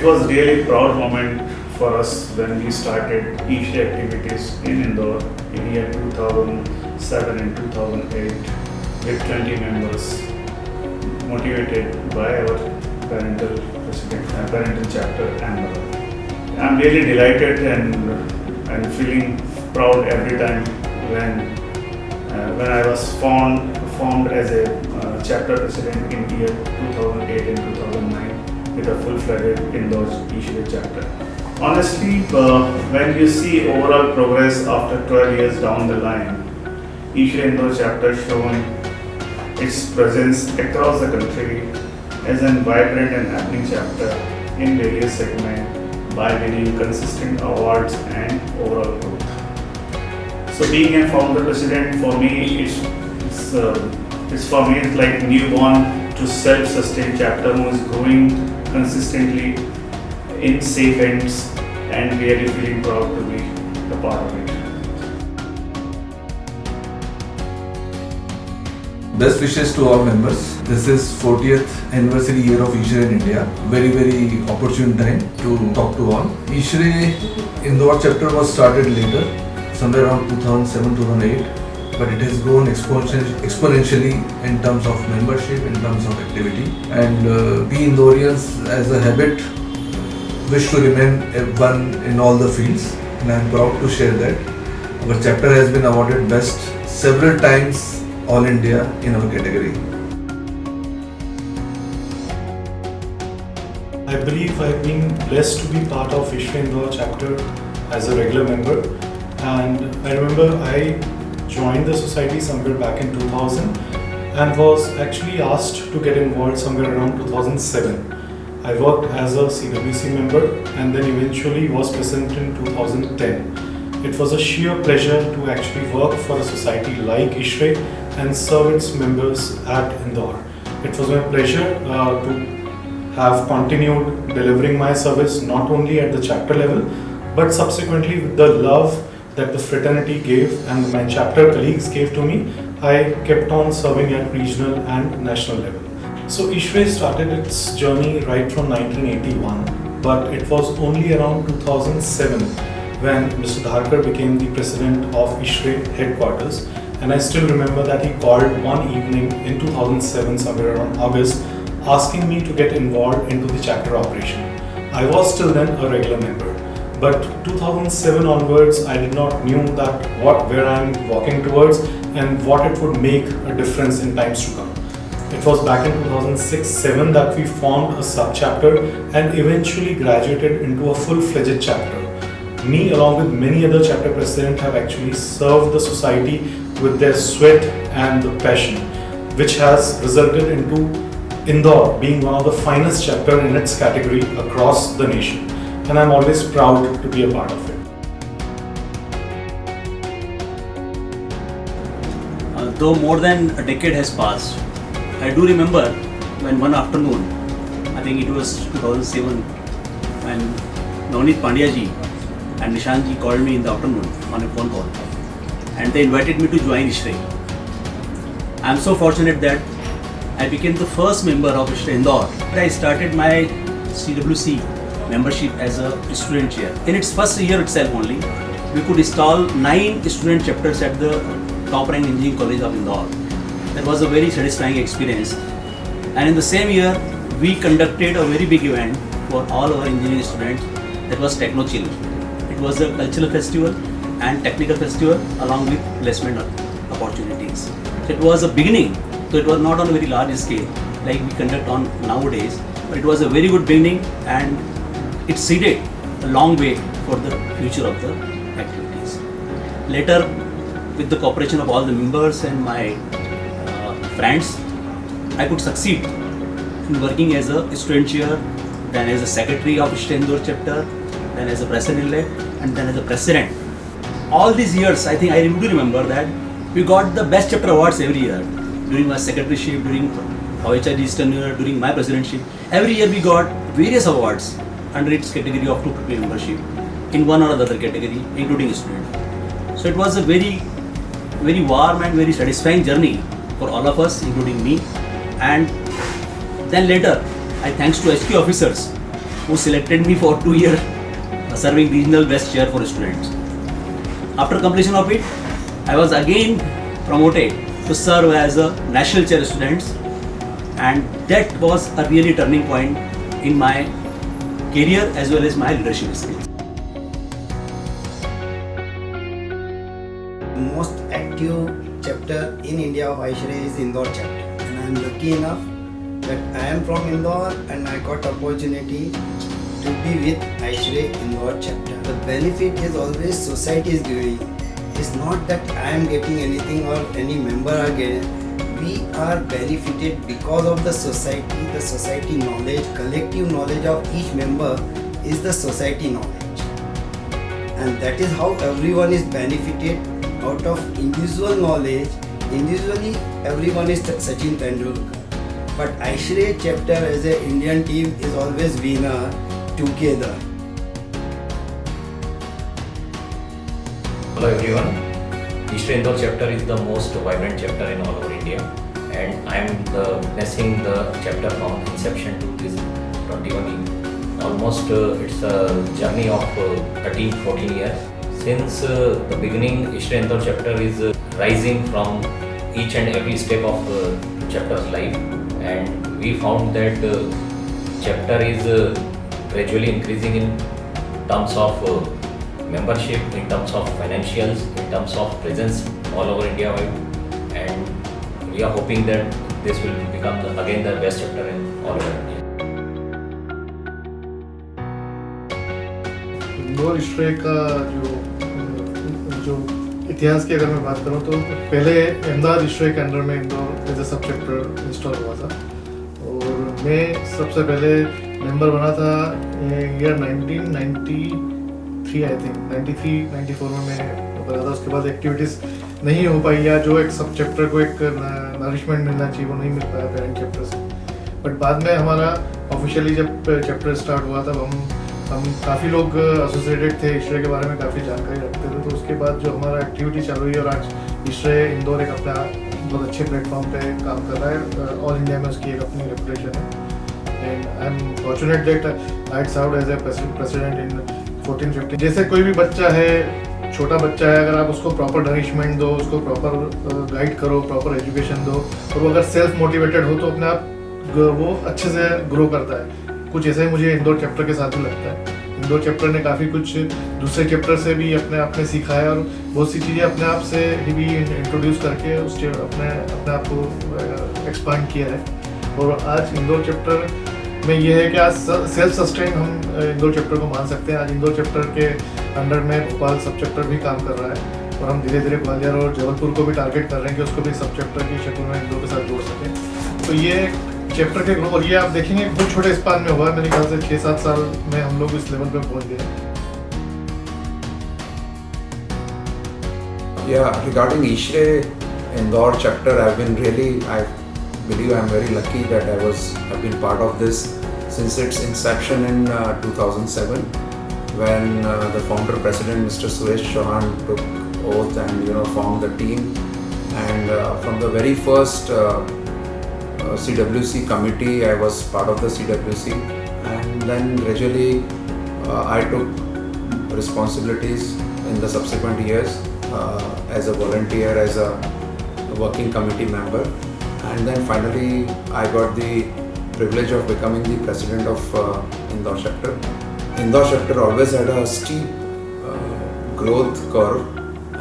was really proud moment for us when we started ISHRE activities in Indore in year 2007 and 2008 with 20 members, motivated by our parental chapter Amber. I'm really delighted and feeling proud every time when I was formed as a chapter president in year 2008 and 2009 with a full-fledged Indore ISHRE chapter. Honestly, when you see overall progress after 12 years down the line, ISHRE Indore chapter showing its presence across the country as a vibrant and happening chapter in various segments by winning consistent awards and overall growth. So being a founder president for me it's like newborn to self-sustained chapter who is growing consistently in safe hands and really feeling proud to be a part of it. Best wishes to all members. This is 40th anniversary year of ISHRE in India. Very, very opportune time to talk to all. ISHRE Indore chapter was started later, somewhere around 2007-2008, but it has grown exponentially in terms of membership, in terms of activity. And we Indoreans as a habit wish to remain one in all the fields, and I am proud to share that. Our chapter has been awarded best several times all India in our category. I believe I've been blessed to be part of ISHRE Indore chapter as a regular member, and I remember I joined the society somewhere back in 2000 and was actually asked to get involved somewhere around 2007. I worked as a CWC member and then eventually was president in 2010. It was a sheer pleasure to actually work for a society like ISHRE and serve its members at Indore. It was my pleasure to have continued delivering my service not only at the chapter level but subsequently with the love that the fraternity gave and my chapter colleagues gave to me. I kept on serving at regional and national level. So ISHRE started its journey right from 1981, but it was only around 2007 when Mr. Dharkar became the president of ISHRE headquarters, and I still remember that he called one evening in 2007, somewhere around August, asking me to get involved into the chapter operation. I was still then a regular member, but 2007 onwards I did not knew that where I am walking towards and what it would make a difference in times to come. It was back in 2006-07 that we formed a sub-chapter and eventually graduated into a full-fledged chapter. Me along with many other chapter presidents have actually served the society with their sweat and the passion, which has resulted into Indore being one of the finest chapter in its category across the nation, and I'm always proud to be a part of it. Though more than a decade has passed, I do remember when one afternoon, I think it was 2007, when Navneet Pandyaji and Nishantji called me in the afternoon on a phone call, and they invited me to join ISHRE. I am so fortunate that I became the first member of ISHRE Indore. I started my CWC membership as a student chair. In its first year itself only, we could install 9 student chapters at the top-ranked engineering college of Indore. That was a very satisfying experience. And in the same year, we conducted a very big event for all our engineering students. That was TechnoChill. It was a cultural festival and technical festival along with placement opportunities. So it was a beginning. So it was not on a very large scale like we conduct on nowadays, but it was a very good beginning and it seeded a long way for the future of the activities. Later, with the cooperation of all the members and my friends, I could succeed in working as a student chair, then as a secretary of ISHRE Indore chapter, then as a president-elect, and then as a president. All these years, I think I do remember that we got the best chapter awards every year. During my secretaryship, during OHID's tenure, during my presidentship, every year we got various awards under its category of 250 membership in one or other category, including student. So it was a very, very warm and very satisfying journey for all of us, including me. And then later, I thanks to HQ officers who selected me for 2 years serving regional best chair for students. After completion of it, I was again promoted to serve as a national chair students, and that was a really turning point in my career as well as my leadership skills. Most active chapter in India of Aishray is Indore chapter, and I am lucky enough that I am from Indore and I got opportunity to be with Aishray Indore chapter. The benefit is always society is giving. It's not that I am getting anything or any member are getting. We are benefited because of the society knowledge, collective knowledge of each member is the society knowledge, and that is how everyone is benefited out of individual knowledge. Individually, everyone is Sachin Tendulkar, but Aishray chapter as an Indian team is always winner together. Hello everyone. Aishray Indore chapter is the most vibrant chapter in all over India, and I am witnessing the chapter from inception to this 21 years. Almost it's a journey of 13-14 years. Since the beginning, Aishray Indore chapter is rising from each and every step of chapter's life, and we found that chapter is gradually increasing in terms of membership, in terms of financials, in terms of presence all over India wide, and we are hoping that this will become again the best chapter in all over India. Indore इशरे का जो इतिहास की अगर मैं बात करूं तो पहले अहमदाबाद इशरे के अंडर में इंदौर एज ए सब चैप्टर इंस्टॉल हुआ था, और मैं सबसे पहले मेंबर बना था ईयर 1993 आई थिंक 93-94 में मैं बना था। उसके बाद एक्टिविटीज़ नहीं हो पाई, या जो एक सब चैप्टर को एक नरिशमेंट मिलना चाहिए वो नहीं मिल पाया पेरेंट चैप्टर से। बट बाद में हमारा ऑफिशियली जब चैप्टर स्टार्ट हुआ तब हम काफ़ी लोग एसोसिएटेड थे, इशरे के बारे में काफ़ी जानकारी रखते थे। तो उसके बाद जो हमारा एक्टिविटी चालू हुई और आज इशरे इंदौर एक अपना बहुत अच्छे प्लेटफॉर्म पे काम कर रहा है, ऑल इंडिया में उसकी एक अपनी रेपुटेशन है। And I am fortunate that I served as a president in 14-15। जैसे कोई भी बच्चा है, छोटा बच्चा है, अगर आप उसको प्रॉपर नरिशमेंट दो, उसको प्रॉपर गाइड करो, प्रॉपर एजुकेशन दो, और वो अगर सेल्फ मोटिवेटेड हो तो अपने आप वो अच्छे से ग्रो करता है। कुछ ऐसा ही मुझे इंदौर चैप्टर के साथ भी लगता है। इंदौर चैप्टर ने काफ़ी कुछ दूसरे चैप्टर से भी अपने आप में सीखा है, और बहुत सी चीज़ें अपने आप से ही भी इंट्रोड्यूस करके उस अपने आप को एक्सपांड किया है। और आज इंदौर चैप्टर में ये है कि आज सेल्फ सस्टेन हम इंदौर चैप्टर को मान सकते हैं। आज इंदौर चैप्टर के अंडर में भोपाल सब चैप्टर भी काम कर रहा है, और हम धीरे धीरे ग्वालियर और जबलपुर को भी टारगेट कर रहे हैं कि उसको भी सब चैप्टर की शक्ल में इंदौर के साथ जोड़ सकें। तो ये चैप्टर के ग्रुप, और ये आप देखेंगे बहुत छोटे स्पान में हुआ है, मेरे ख्याल से 6-7 साल में हम लोग इस लेवल पे पहुंच गए। Yeah, regarding Aishray Indore chapter, I believe I'm very lucky that I've been part of this since its inception in 2007, when the founder president Mr. Suresh Chauhan took oath and formed the team, and from the very first CWC committee, I was part of the CWC, and then gradually I took responsibilities in the subsequent years as a volunteer, as a working committee member, and then finally I got the privilege of becoming the president of Indore chapter. Indore chapter always had a steep growth curve,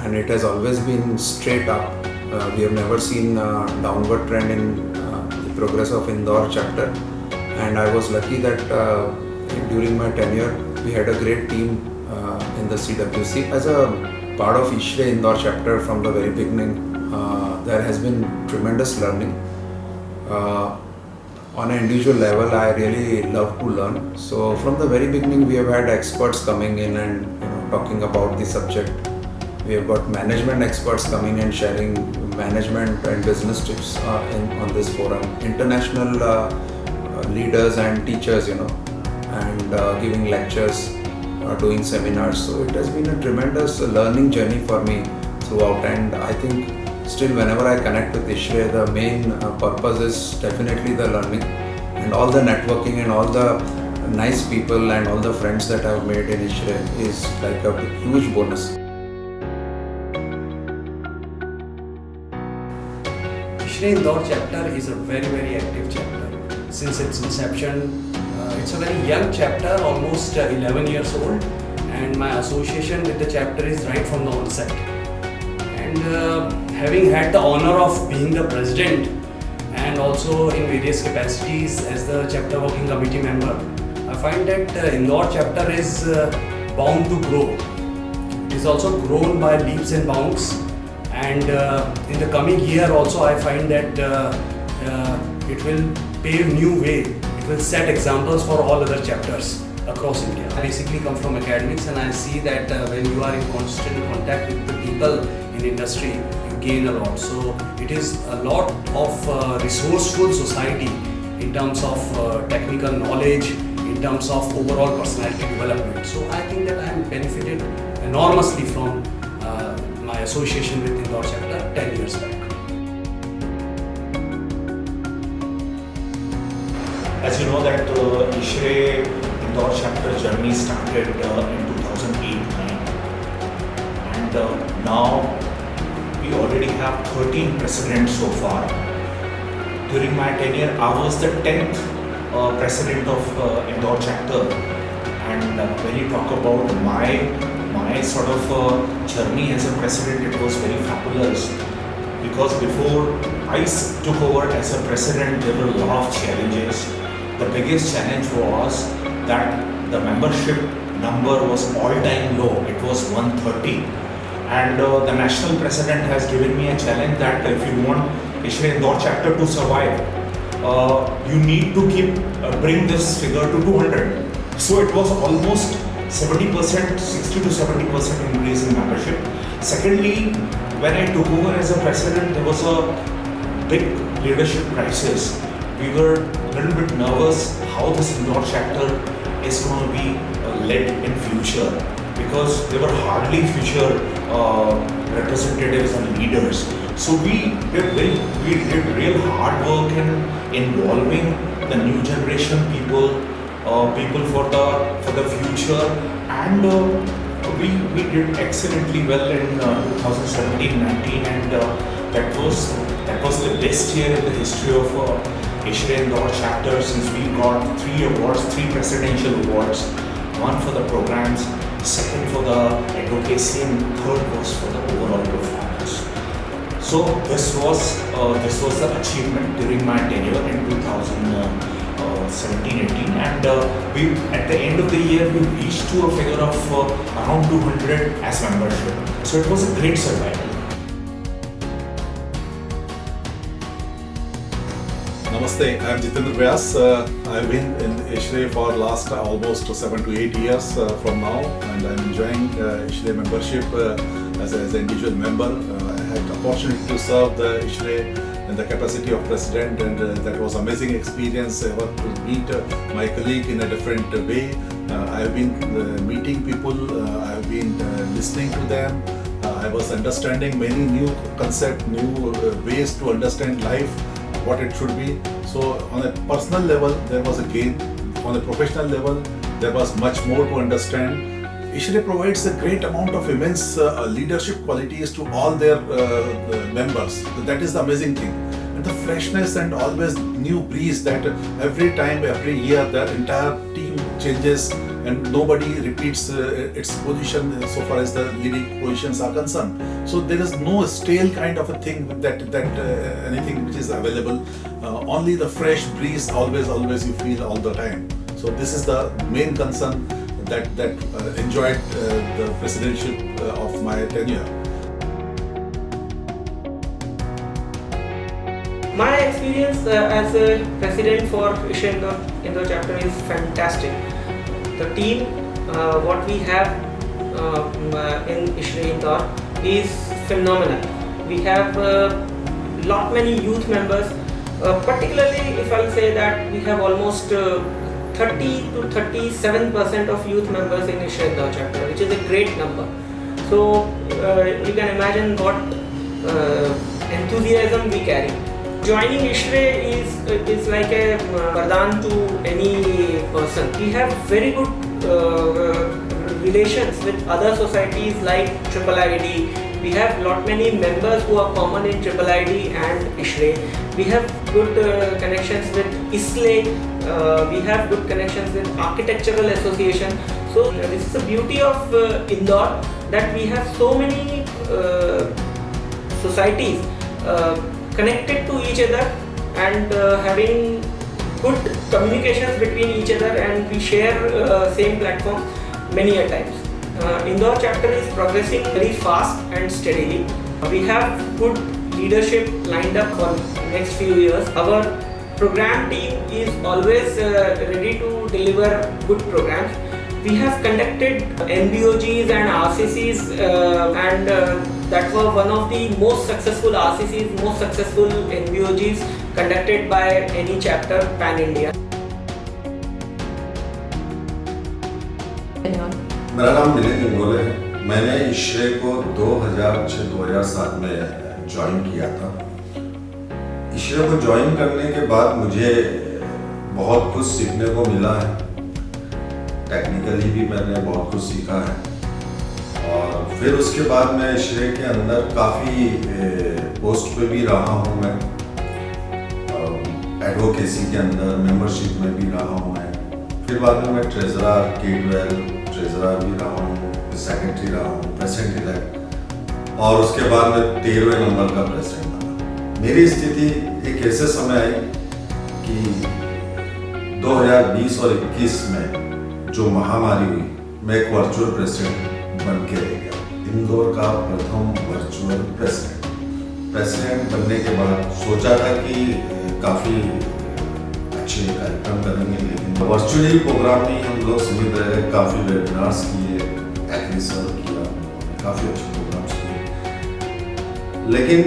and it has always been straight up. We have never seen a downward trend in progress of Indore chapter, and I was lucky that during my tenure we had a great team in the CWC. As a part of Aishray Indore chapter from the very beginning, there has been tremendous learning. On an individual level, I really love to learn. So from the very beginning, we have had experts coming in and talking about the subject. We have got management experts coming and sharing management and business tips on this forum. International leaders and teachers, and giving lectures, doing seminars. So it has been a tremendous learning journey for me throughout. And I think still whenever I connect with Aishray, the main purpose is definitely the learning and all the networking and all the nice people and all the friends that I've made in ISHRE is like a huge bonus. ISHRE Indore chapter is a very active chapter. Since its inception, it's a very young chapter, almost 11 years old, and my association with the chapter is right from the onset. And having had the honor of being the president and also in various capacities as the chapter working committee member, I find that Indore chapter is bound to grow. It is also grown by leaps and bounds, and in the coming year also I find that it will pave new way. It will set examples for all other chapters across India. I basically come from academics, and I see that when you are in constant contact with the people in industry, you gain a lot. So it is a lot of resourceful society in terms of technical knowledge, in terms of overall personality development. So I think that I am benefited enormously from my association with Indore chapter 10 years back. As you know that ISHRE Indore chapter journey started in 2008-9, and now we already have 13 presidents so far. During my tenure, I was the 10th president of Indore chapter, and when you talk about my sort of journey as a president, it was very fabulous, because before I took over as a president, there were a lot of challenges. The biggest challenge was that the membership number was all-time low. It was 130, and the national president has given me a challenge that if you want ISHRE Indore chapter to survive, you need to bring this figure to 200. So it was almost 70%, 60 to 70% increase in membership. Secondly, when I took over as a president, there was a big leadership crisis. We were a little bit nervous how this Indore chapter is going to be led in future, because there were hardly future representatives and leaders. So we did real hard work in involving the new generation people, people for the future, and we did excellently well in 2017-19, and that was the best year in the history of ISHRE Indore chapter, since we got 3 awards, 3 presidential awards, 1 for the programs, 2nd for the advocacy, and 3rd was for the overall performance. So this was the achievement during my tenure in 2017-18, and we at the end of the year we reached to a figure of around 200 as membership. So it was a great survival. Namaste, I am Jitendra Vyas. I've been in ISHRE for last almost 7 to 8 years from now, and I'm enjoying ISHRE membership as an individual member. I had the opportunity to serve the ISHRE in the capacity of president, and that was amazing experience. I got to meet my colleague in a different way. I've been meeting people, I've been listening to them. I was understanding many new concepts, new ways to understand life, what it should be. So on a personal level, there was a gain. On a professional level, there was much more to understand. ISHRE provides a great amount of immense leadership qualities to all their members. That is the amazing thing. And the freshness and always new breeze that every time, every year, the entire team changes and nobody repeats its position so far as the leading positions are concerned. So there is no stale kind of a thing that anything which is available. Only the fresh breeze always you feel all the time. So this is the main concern that enjoyed the presidentship of my tenure. My experience as a president for ISHRE Indore chapter is fantastic. The team, what we have in ISHRE Indore is phenomenal. We have lot many youth members, particularly if I'll say that we have almost 30 to 37% of youth members in ISHRE Indore chapter, which is a great number. So you can imagine what enthusiasm we carry. Joining ISHRE is like a vardhan to any person. We have very good relations with other societies like IIID. We have lot many members who are common in IIID and ISHRE. We have good connections with ISLE. We have good connections with Architectural Association. So this is the beauty of Indore, that we have so many societies connected to each other and having good communications between each other, and we share same platform many a times. Indore chapter is progressing very fast and steadily. We have good leadership lined up for next few years. Our program team is always ready to deliver good programs. We have conducted NBOGs and RCCs and that was one of the most successful RCCs, most successful NBOGs conducted by any chapter pan-India. मेरा नाम मिलिंद इंगोले है। मैंने ISHRE को 2006-2007 में join किया था। ISHRE को join करने के बाद मुझे बहुत कुछ सीखने को मिला है। टेक्निकली भी मैंने बहुत कुछ सीखा है, और फिर उसके बाद मैं ISHRE के अंदर काफ़ी पोस्ट पे भी रहा हूँ। मैं एडवोकेसी के अंदर मेंबरशिप में भी रहा हूँ। फिर बाद में मैं ट्रेजरर K12 ट्रेजरर भी रहा हूँ, सेक्रेटरी रहा हूँ, प्रेसिडेंट इलेक्ट, और उसके बाद में 13वें नंबर का प्रेसिडेंट बना। मेरी स्थिति एक ऐसे समय आई कि 2020 और 21 में जो महामारी हुई, मैं एक वर्चुअल प्रेसिडेंट बन के रह गया। इंदौर का प्रथम वर्चुअल प्रेसिडेंट बनने के बाद सोचा था कि काफ़ी अच्छे कार्यक्रम करेंगे, लेकिन वर्चुअली प्रोग्राम में हम लोग सीमित रहे। काफ़ी वेबिनार्स किए, एग्रीसर किया, काफ़ी अच्छे प्रोग्राम्स किए, लेकिन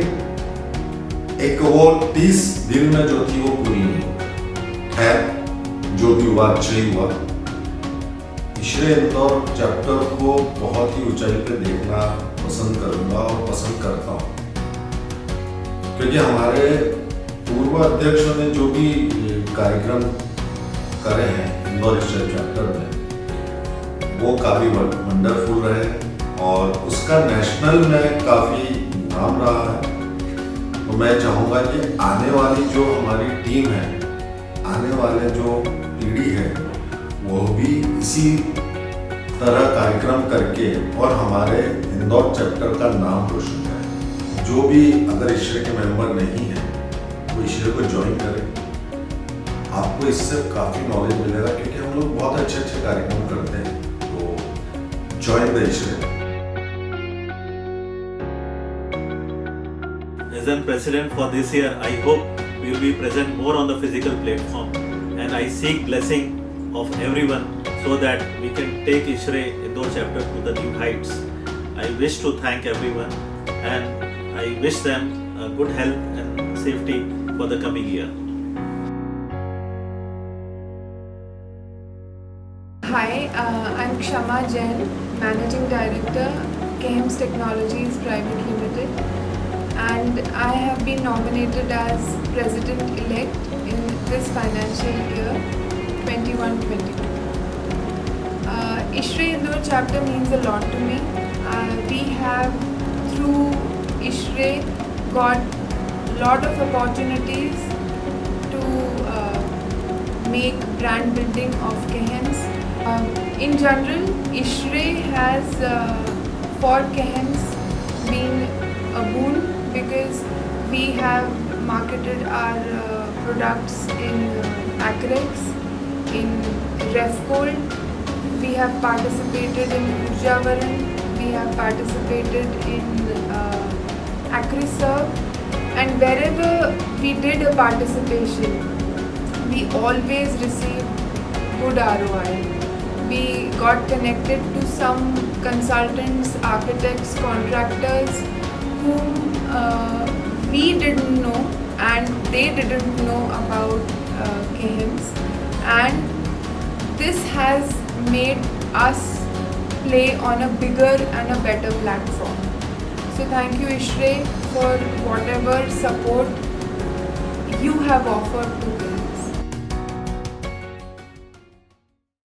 एक वो 30 दिन में जो थी वो पूरी नहीं। खैर, जो भी हुआ अच्छा ही हुआ। ISHRE इंदौर चैप्टर को बहुत ही ऊंचाई पे देखना पसंद करूँगा और पसंद करता हूँ, क्योंकि हमारे पूर्व अध्यक्षों ने जो भी कार्यक्रम करे हैं इंदौर ISHRE चैप्टर में, वो काफ़ी वंडरफुल रहे और उसका नेशनल में काफ़ी नाम रहा है। तो मैं चाहूँगा कि आने वाली जो हमारी टीम है, आने वाले जो पीढ़ी है, वो भी इसी तरह कार्यक्रम करके और हमारे इंदौर चैप्टर का नाम रोशन करें। जो भी अगर ISHRE के मेंबर नहीं है, वो ISHRE को ज्वाइन करें। आपको इससे काफ़ी नॉलेज मिलेगा, क्योंकि हम लोग बहुत अच्छे अच्छे कार्यक्रम करते हैं। तो join the ISHRE। As I'm president for this year, I hope we will be present more on the physical platform, and I seek blessing of everyone so that we can take ISHRE Indore chapter to the new heights. I wish to thank everyone, and I wish them good health and safety for the coming year. Hi, I'm Kshama Jain, Managing Director, KEHIMS Technologies Private Limited, and I have been nominated as President-elect in this financial year 21-22. ISHRE Indore chapter means a lot to me. We have, through ISHRE, got a lot of opportunities to make brand building of KEHIMS. In general, ISHRE has for KEHIMS been a boon, because we have marketed our products in Acrex, in Refcold, we have participated in Urjavaran, we have participated in AgriServe, and wherever we did a participation, we always received good ROI. We got connected to some consultants, architects, contractors whom we didn't know and they didn't know about KEHIMS, and this has made us play on a bigger and a better platform. So thank you ISHRE for whatever support you have offered to them.